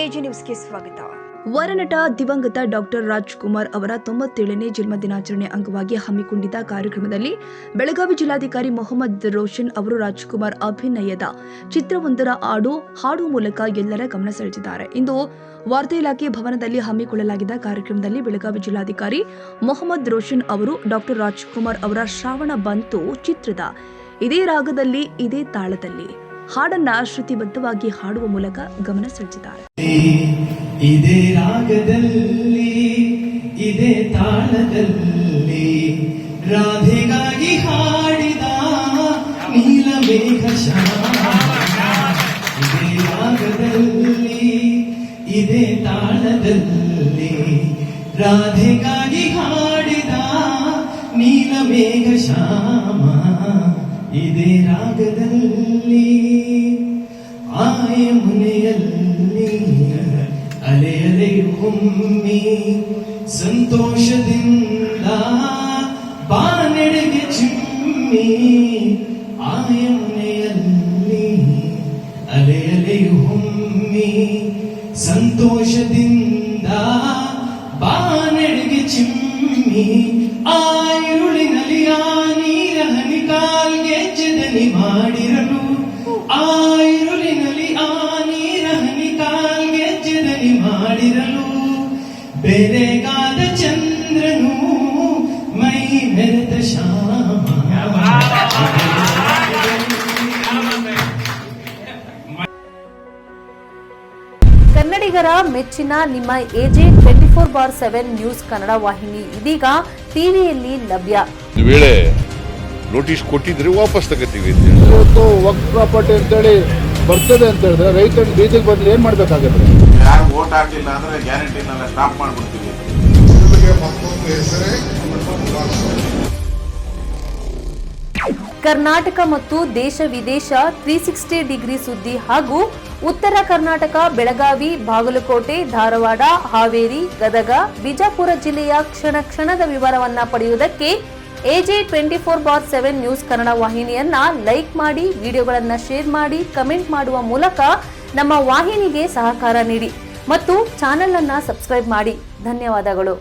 AG ನ್ಯೂಸ್ಗೆ ಸ್ವಾಗತ. ವರನಟ ದಿವಂಗತ ಡಾಕ್ಟರ್ ರಾಜ್ಕುಮಾರ್ ಅವರ 97ನೇ ಜನ್ಮ ದಿನಾಚರಣೆ ಅಂಗವಾಗಿ ಹಮ್ಮಿಕೊಂಡಿದ್ದ ಕಾರ್ಯಕ್ರಮದಲ್ಲಿ ಬೆಳಗಾವಿ ಜಿಲ್ಲಾಧಿಕಾರಿ ಮೊಹಮ್ಮದ್ ರೋಷನ್ ಅವರು ರಾಜ್ಕುಮಾರ್ ಅಭಿನಯದ ಚಿತ್ರವೊಂದರ ಹಾಡು ಮೂಲಕ ಎಲ್ಲರ ಗಮನ ಸೆಳೆದಿದ್ದಾರೆ. ಇಂದು ವಾರ್ತಾ ಇಲಾಖೆ ಭವನದಲ್ಲಿ ಹಮ್ಮಿಕೊಳ್ಳಲಾಗಿದ್ದ ಕಾರ್ಯಕ್ರಮದಲ್ಲಿ ಬೆಳಗಾವಿ ಜಿಲ್ಲಾಧಿಕಾರಿ ಮೊಹಮ್ಮದ್ ರೋಷನ್ ಅವರು ಡಾಕ್ಟರ್ ರಾಜ್ಕುಮಾರ್ ಅವರ ಶ್ರಾವಣ ಬಂತು ಚಿತ್ರದ ಇದೇ ರಾಗದಲ್ಲಿ ಇದೇ ತಾಳದಲ್ಲಿ ಹಾಡನ್ನ ಶ್ರುತಿಬದ್ಧವಾಗಿ ಹಾಡುವ ಮೂಲಕ ಗಮನ ಸೆಳೆದಿದ್ದಾರೆ. ಇದೇ ರಾಗದಲ್ಲಿ ಇದೇ ತಾಳದಲ್ಲಿ ರಾಧೆಗಾಗಿ ಹಾಡಿದ ನೀಲಮೇಘ ಶ್ಯಾಮ. ಇದೇ ರಾಗದಲ್ಲಿ ಇದೇ ತಾಳದಲ್ಲಿ ರಾಧೆಗಾಗಿ ಹಾಡಿದ ನೀಲಮೇಘ ಶ್ಯಾಮ. ಇದೇ ರಾಗದಲ್ಲಿ ಆಯ ಮುನೆಯಲ್ಲಿ ಅಲೆ ಅಲೆಯುಮ್ಮಿ ಸಂತೋಷದಿಂದ ಬಾನೆಡೆಗೆ ಚಿಮ್ಮಿ. ಆಯ ಮುನೆಯಲ್ಲಿ ಅಲೆ ಅಲೆಯುಮ್ಮಿ ಸಂತೋಷದಿಂದ ಬಾನೆಡೆಗೆ ಚಿಮ್ಮಿ. ಆ ಇರುಳಿನಲ್ಲಿ ಆ ನೀರ ಹನಿ ಕಾಲ್ಗೆ ಜದನಿ ಮಾಡಿರಲು. ಆ ಇರುಳಿನಲ್ಲಿ ಆ ನೀರ ಹನಿ ಕಾಲ್ಗೆ ಜದನಿ ಮಾಡಿರಲು. ಬೆರೆಗಾದ ಚಂದ್ರನು ಮೈ ಮೆರೆದ ಶ್ಯಾಮ. ಕನ್ನಡಿಗರ ಮೆಚ್ಚಿನ ನಿಮ್ಮ ಎಜೆ 24/7 ನ್ಯೂಸ್ ಕನ್ನಡ ವಾಹಿನಿ ಇದೀಗ ಟಿವಿಯಲ್ಲಿ ಲಭ್ಯ. ವೇಳೆ ನೋಟಿಸ್ ಕೊಟ್ಟಿದ್ರೆ ವಾಪಸ್ ತಗೋತೀವಿ. ಇವತ್ತು ವಕ್ಫ್ ಪ್ರಾಪರ್ಟಿ ಅಂತೇಳಿ ಬರ್ತದೆ ಅಂತ ಹೇಳಿದ್ರೆ ರೈತರು ಬೀದಿಗೆ ಬದಲು ಏನ್ ಮಾಡ್ಬೇಕಾಗತ್ತೆ? ಯಾರು ವೋಟ್ ಹಾಕಿಲ್ಲ ಅಂದ್ರೆ ಗ್ಯಾರಂಟಿನೆಲ್ಲ ಸ್ಟಾಪ್ ಮಾಡ್ಬಿಡ್ತೀವಿ. ಕರ್ನಾಟಕ ಮತ್ತು ದೇಶ ವಿದೇಶ 360 ಡಿಗ್ರಿ ಸುದ್ದಿ ಹಾಗೂ ಉತ್ತರ ಕರ್ನಾಟಕ ಬೆಳಗಾವಿ, ಬಾಗಲಕೋಟೆ, ಧಾರವಾಡ, ಹಾವೇರಿ, ಗದಗ, ಬಿಜಾಪುರ ಜಿಲ್ಲೆಯ ಕ್ಷಣ ಕ್ಷಣದ ವಿವರವನ್ನ ಪಡೆಯುವುದಕ್ಕೆ ಎಜೆ 24/7 ನ್ಯೂಸ್ ಕನ್ನಡ ವಾಹಿನಿಯನ್ನ ಲೈಕ್ ಮಾಡಿ, ವಿಡಿಯೋಗಳನ್ನ ಶೇರ್ ಮಾಡಿ, ಕಮೆಂಟ್ ಮಾಡುವ ಮೂಲಕ ನಮ್ಮ ವಾಹಿನಿಗೆ ಸಹಕಾರ ನೀಡಿ ಮತ್ತು ಚಾನೆಲ್ ಅನ್ನ ಸಬ್ಸ್ಕ್ರೈಬ್ ಮಾಡಿ. ಧನ್ಯವಾದಗಳು.